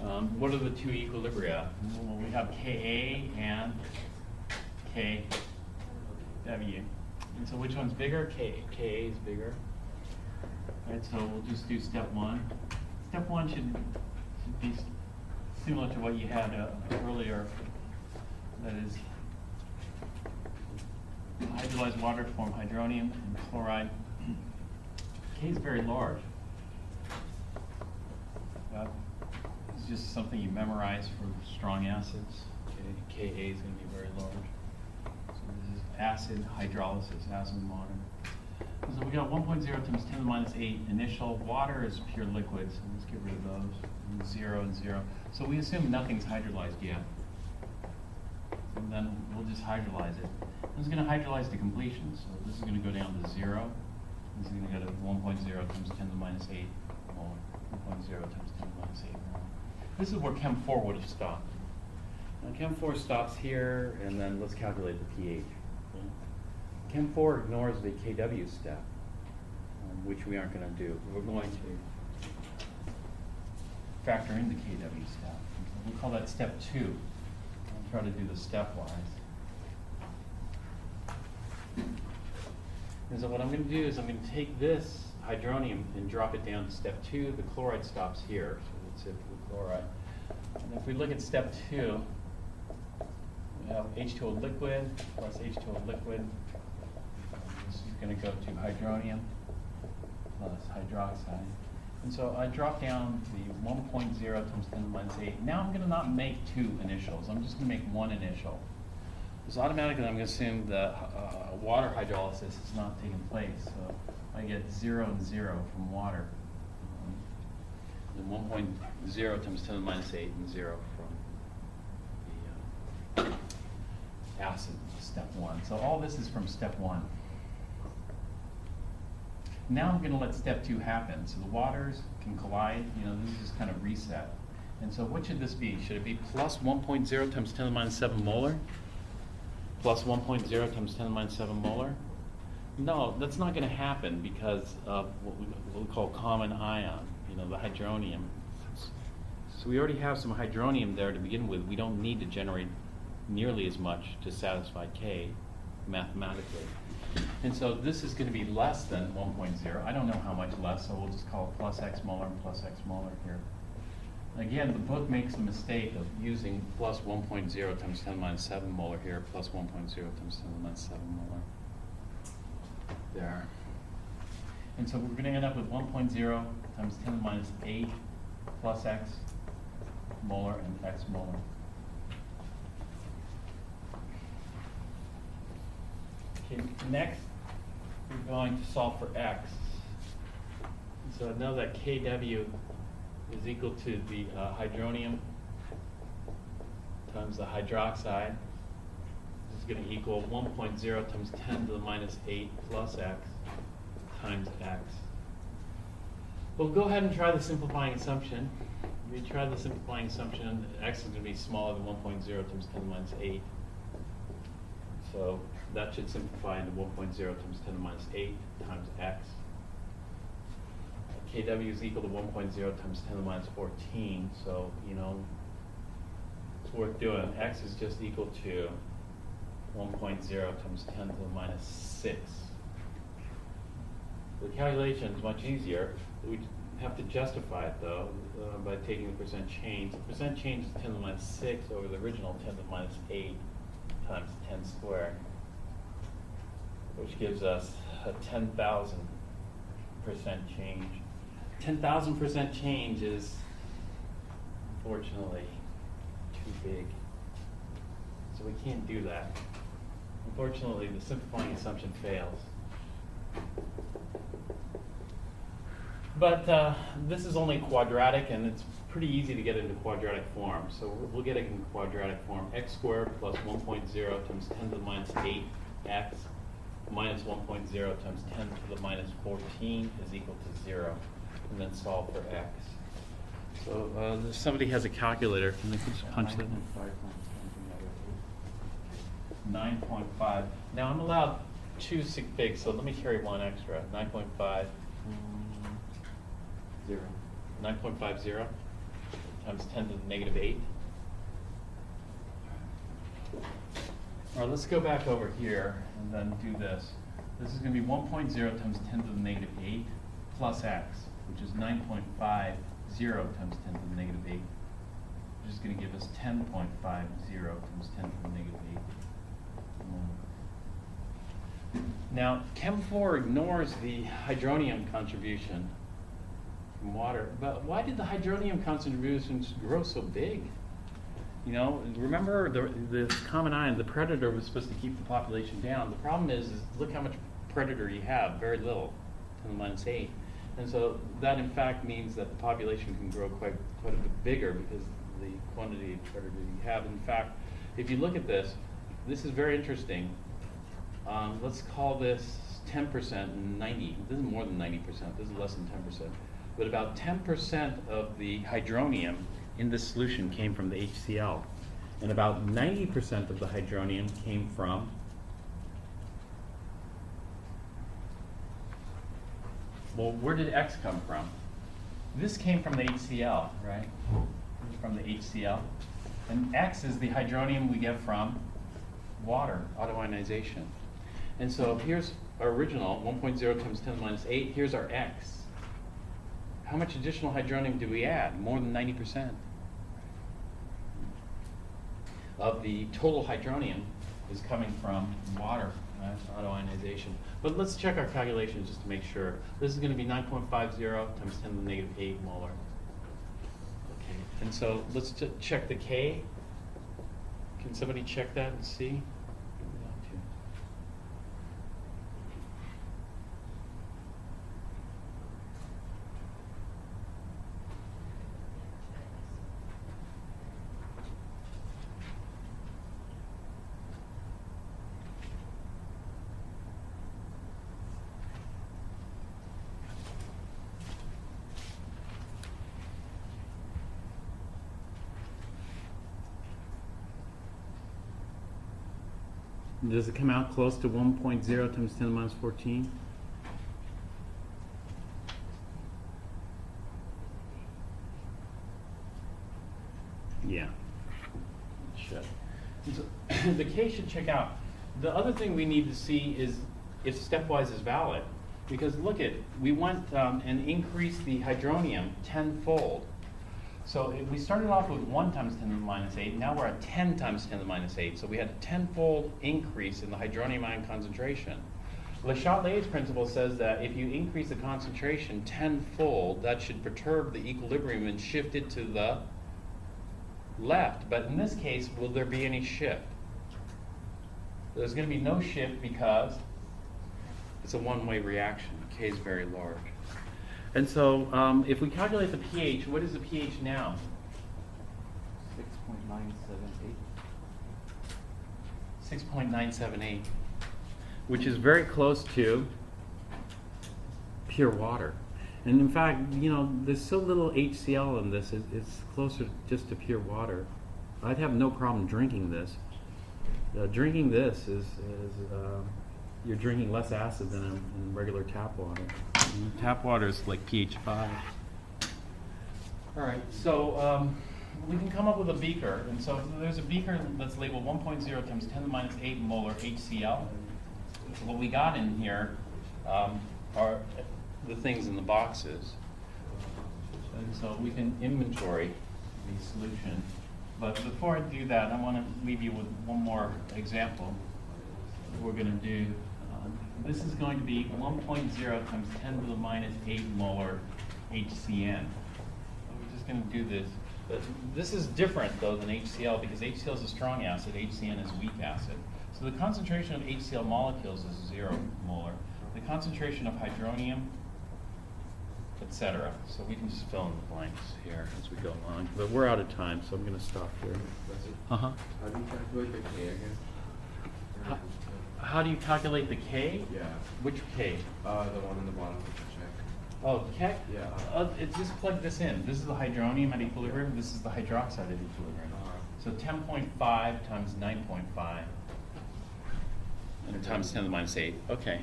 What are the two equilibria? Well, we have Ka and Kw. And so which one's bigger? Ka is bigger. All right, so we'll just do step one. Step one should be similar to what you had earlier. That is, hydrolyzed water form hydronium and chloride. K is very large. It's just something you memorize for strong acids. Okay. Ka is going to be very large. So this is acid hydrolysis, acid and water. So we got 1.0 times 10 to the minus 8 initial. Water is pure liquid, so let's get rid of those. And 0 and 0. So we assume nothing's hydrolyzed yet. And then we'll just hydrolyze it. This is going to hydrolyze to completion, so this is going to go down to 0. This is going to go to 1.0 times 10 to the minus 8 molar. 1.0 times 10 to the minus 8 molar. This is where Chem 4 would have stopped. Now Chem 4 stops here, and then let's calculate the pH. Chem 4 ignores the Kw step, which we aren't going to do. We're going to factor in the Kw step. We'll call that step 2. I'll try to do this stepwise. And so what I'm going to do is I'm going to take this hydronium and drop it down to step 2. The chloride stops here, so that's it for the chloride. And if we look at step 2, we have H2O liquid plus H2O liquid. This is going to go to hydronium plus hydroxide. And so I drop down the 1.0 times 10 to the minus 8. Now I'm going to not make 2 initials. I'm just going to make 1 initial. So automatically I'm going to assume that water hydrolysis is not taking place. So I get 0 and 0 from water. And 1.0 times 10 to the minus 8 and 0 from the acid, step 1. So all this is from step 1. Now I'm going to let step 2 happen. So the waters can collide. This is kind of reset. And so what should this be? Should it be plus 1.0 times 10 to the minus 7 molar? Plus 1.0 times 10 to the minus 7 molar? No, that's not going to happen because of what we call common ion, the hydronium. So we already have some hydronium there to begin with. We don't need to generate nearly as much to satisfy K mathematically. And so this is going to be less than 1.0. I don't know how much less, so we'll just call it plus X molar and plus X molar here. Again, the book makes a mistake of using plus 1.0 times 10 to the minus 7 molar here, plus 1.0 times 10 to the minus 7 molar there. And so we're going to end up with 1.0 times 10 to the minus 8 plus X molar and X molar. Okay, next we're going to solve for X. So I know that Kw is equal to the hydronium times the hydroxide. This is going to equal 1.0 times 10 to the minus 8 plus X times X. We'll go ahead and try the simplifying assumption. We try the simplifying assumption, X is going to be smaller than 1.0 times 10 to the minus 8. So that should simplify into 1.0 times 10 to the minus 8 times X. Kw is equal to 1.0 times 10 to the minus 14, so it's worth doing. X is just equal to 1.0 times 10 to the minus 6. The calculation is much easier. We have to justify it though by taking the percent change. The percent change is 10 to the minus 6 over the original 10 to the minus 8 times 10 squared, which gives us a 10,000% change. 10,000% change is unfortunately too big. So we can't do that. Unfortunately, the simplifying assumption fails. But this is only quadratic, and it's pretty easy to get into quadratic form. So we'll get it in quadratic form. X squared plus 1.0 times 10 to the minus 8x minus 1.0 times 10 to the minus 14 is equal to 0. And then solve for X. So if somebody has a calculator, can they just punch that in? 9.5. Now I'm allowed 2 sig figs, so let me carry 1 extra. 9.5. 0. 9.50 times 10 to the negative 8. All right, let's go back over here and then do this. This is going to be 1.0 times 10 to the negative 8 plus x, which is 9.50 times 10 to the negative 8, which is going to give us 10.50 times 10 to the negative 8. Now, Chem 4 ignores the hydronium contribution from water, but why did the hydronium contributions grow so big? You know, remember the common ion, the predator was supposed to keep the population down. The problem is look how much predator you have, very little, 10 to the minus 8. And so that in fact means that the population can grow quite a bit bigger because of the quantity of predator you have. In fact, if you look at this, this is very interesting. Let's call this 10% and 90. This is more than 90%, this is less than 10%. But about 10% of the hydronium in this solution came from the HCl. And about 90% of the hydronium came from well, where did X come from? This came from the HCl, right? From the HCl. And X is the hydronium we get from water, autoionization. And so here's our original, 1.0 times 10 to the minus 8. Here's our X. How much additional hydronium do we add? More than 90%. Of the total hydronium is coming from water, autoionization. But let's check our calculations just to make sure. This is going to be 9.50 times 10 to the negative 8 molar. Okay, and so let's check the K. Can somebody check that and see? Does it come out close to 1.0 times 10 to the minus 14? Yeah. It should. And so the K should check out. The other thing we need to see is if stepwise is valid. Because look at, we went and increased the hydronium tenfold. So if we started off with 1 times 10 to the minus 8, now we're at 10 times 10 to the minus 8. So we had a tenfold increase in the hydronium ion concentration. Le Chatelier's principle says that if you increase the concentration tenfold, that should perturb the equilibrium and shift it to the left. But in this case, will there be any shift? There's going to be no shift because it's a one-way reaction. K is very large. And so if we calculate the pH, what is the pH now? 6.978. 6.978, which is very close to pure water. And in fact, you know, there's so little HCl in this, it's closer just to pure water. I'd have no problem drinking this. Drinking this is you're drinking less acid than in regular tap water. And tap water is like pH 5. All right, so we can come up with a beaker. And so there's a beaker that's labeled 1.0 times 10 to the minus 8 molar HCl. So what we got in here are the things in the boxes. And so we can inventory the solution. But before I do that, I want to leave you with one more example. We're going to do, this is going to be 1.0 times 10 to the minus 8 molar HCN. So we're just going to do this. But this is different, though, than HCl, because HCl is a strong acid, HCN is a weak acid. So the concentration of HCl molecules is 0 molar. The concentration of hydronium, etc. So we can just fill in the blanks here as we go along. But we're out of time, so I'm going to stop here. How do you calculate the K again? How do you calculate the K? Yeah. Which K? The one in the bottom of the check. Oh, K? Yeah. It's just plug this in. This is the hydronium at equilibrium. This is the hydroxide at equilibrium. So 10.5 times 9.5 and times 10 to the minus 8. Okay.